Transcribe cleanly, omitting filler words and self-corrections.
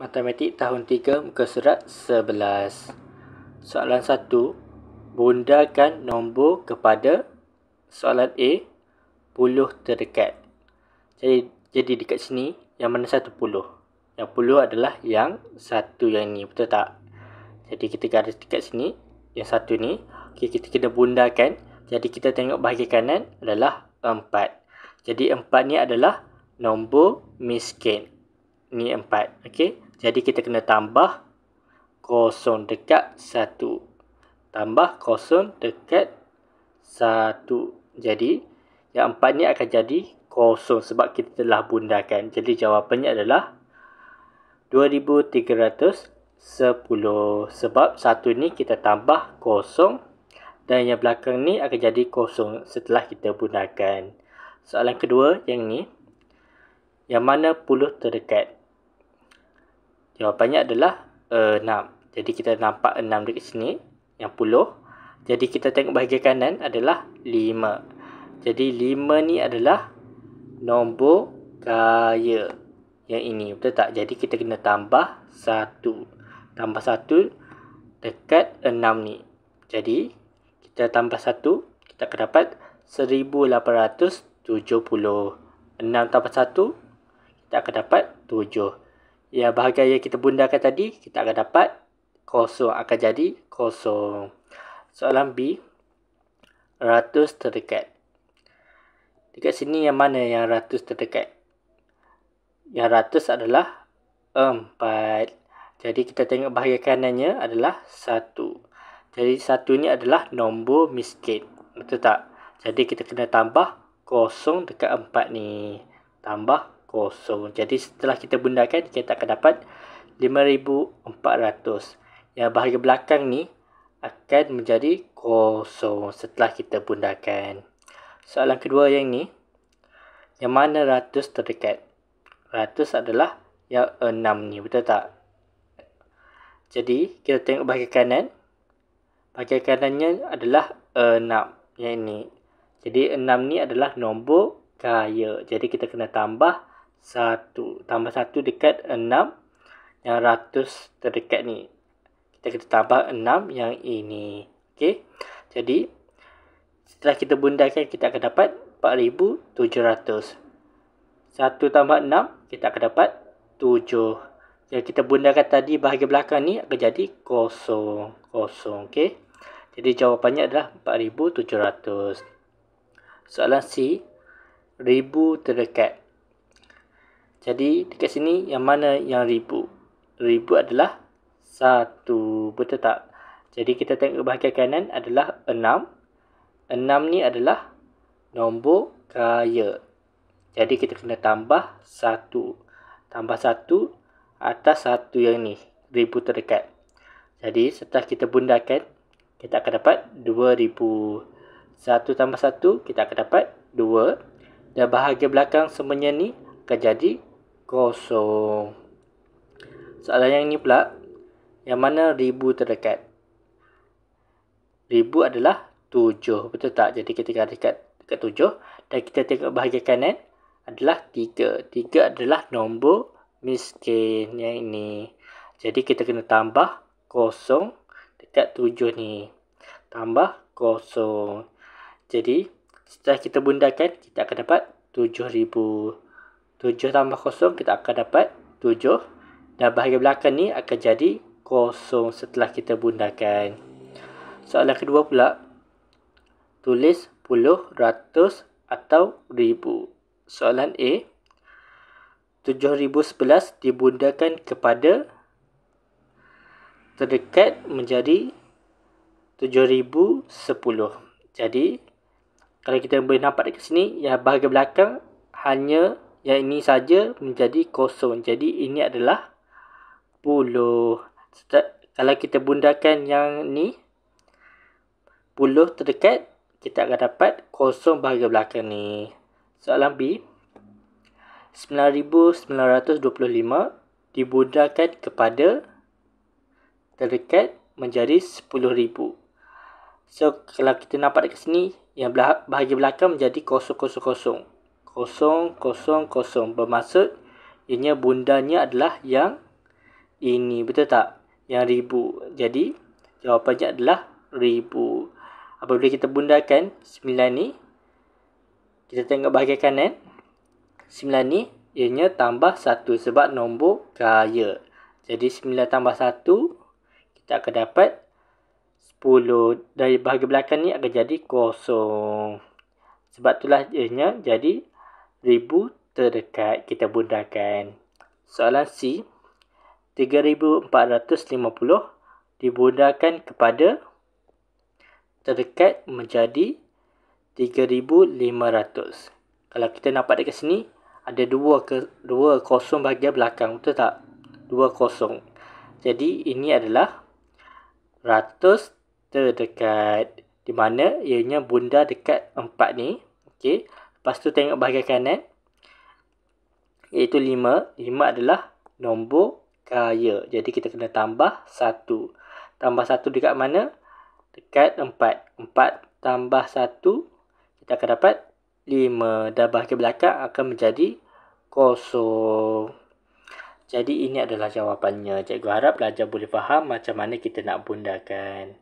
Matematik tahun 3 muka surat 11. Soalan 1. Bundakan nombor kepada soalan A, puluh terdekat. Jadi dekat sini yang mana satu puluh? Yang puluh adalah yang satu yang ni, betul tak? Jadi kita garis dekat sini, yang satu ni. Okay, kita kena bundakan. Jadi kita tengok bahagian kanan adalah 4. Jadi 4 ni adalah nombor miskin. Ni 4. Okay. Jadi kita kena tambah kosong dekat 1. Tambah kosong dekat 1. Jadi yang 4 ni akan jadi kosong sebab kita telah bundakan. Jadi jawapannya adalah 2310. Sebab 1 ni kita tambah kosong dan yang belakang ni akan jadi kosong setelah kita bundakan. Soalan kedua yang ni. Yang mana puluh terdekat? Jawapannya adalah 6. Jadi kita nampak 6 dekat sini. Yang puluh. Jadi kita tengok bahagian kanan adalah 5. Jadi 5 ni adalah nombor kaya. Yang ini. Betul tak? Jadi kita kena tambah 1. Tambah 1 dekat 6 ni. Jadi kita tambah 1. Kita akan dapat 1870. 6 tambah 1. Kita akan dapat 7. Ya, bahagian yang kita bundakan tadi, kita akan dapat kosong. Akan jadi kosong. Soalan B. Ratus terdekat. Dekat sini yang mana yang ratus terdekat? Yang ratus adalah 4. Jadi kita tengok bahagian kanannya adalah 1. Jadi 1 ni adalah nombor miskin. Betul tak? Jadi kita kena tambah kosong dekat 4 ni. Tambah kosong. Jadi setelah kita bundakan, kita akan dapat 5400. Yang bahagian belakang ni akan menjadi kosong setelah kita bundakan. Soalan kedua yang ni. Yang mana ratus terdekat? Ratus adalah yang 6 ni. Betul tak? Jadi kita tengok bahagian kanan. Bahagian kanannya adalah 6. Yang ini. Jadi 6 ni adalah nombor kaya. Jadi kita kena tambah 1. Tambah 1 dekat 6. Yang ratus terdekat ni. Kita kena tambah 6 yang ini. Okey. Jadi setelah kita bundakan, kita akan dapat 4700. 1 tambah 6, kita akan dapat 7. Jadi kita bundakan tadi bahagian belakang ni akan jadi kosong. Kosong. Okey. Jadi jawapannya adalah 4700. Soalan C. Ribu terdekat. Jadi dekat sini yang mana yang ribu? Ribu adalah 1. Betul tak? Jadi kita tengok bahagian kanan adalah 6. 6 ni adalah nombor kaya. Jadi kita kena tambah 1. Tambah 1 atas 1 yang ni. Ribu terdekat. Jadi setelah kita bundakan, kita akan dapat 2000. 1 tambah 1, kita akan dapat 2. Dan bahagian belakang semuanya ni akan jadi kosong. Soalan yang ni pula. Yang mana ribu terdekat? Ribu adalah 7. Betul tak? Jadi kita garis dekat 7. Dan kita tengok bahagian kanan adalah 3. 3 adalah nombor miskin yang ini. Jadi kita kena tambah kosong dekat 7 ni. Tambah kosong. Jadi setelah kita bundakan, kita akan dapat 7000. 7 tambah kosong, kita akan dapat 7. Dan bahagian belakang ni akan jadi kosong setelah kita bundakan. Soalan kedua pula. Tulis puluh, ratus atau ribu. Soalan A. 7011 dibundakan kepada terdekat menjadi 7010. Jadi kalau kita boleh nampak dekat sini, yang bahagian belakang hanya yang ini saja menjadi kosong. Jadi ini adalah puluh. Kalau kita bundakan yang ni, puluh terdekat, kita akan dapat kosong bahagian belakang ni. Soalan B. 9925 dibundakan kepada terdekat menjadi 10,000. So kalau kita nampak dekat sini, yang bahagian belakang menjadi kosong. Kosong. Bermaksud ianya bundanya adalah yang ini, betul tak? Yang 1000. Jadi jawapannya adalah 1000. Apabila kita bundakan 9 ni, kita tengok bahagian kanan. 9 ni ianya tambah 1 sebab nombor kaya. Jadi 9 tambah 1, kita akan dapat 10. Dari bahagian belakang ni akan jadi kosong. Sebab itulah ianya jadi 1000 terdekat. Kita bundakan. Soalan C. 3450 dibundakan kepada terdekat menjadi 3500. Kalau kita nampak dekat sini, ada dua kosong bahagian belakang. Betul tak? 2 kosong. Jadi ini adalah ratus terdekat. Di mana ianya bunda dekat 4 ni. Okey. Lepas tu tengok bahagian kanan. Iaitu 5. 5 adalah nombor kaya. Jadi kita kena tambah 1. Tambah 1 dekat mana? Dekat 4. 4 tambah 1, kita akan dapat 5. Dan bahagian belakang akan menjadi kosong. Jadi ini adalah jawapannya. Cikgu harap pelajar boleh faham macam mana kita nak bundakan.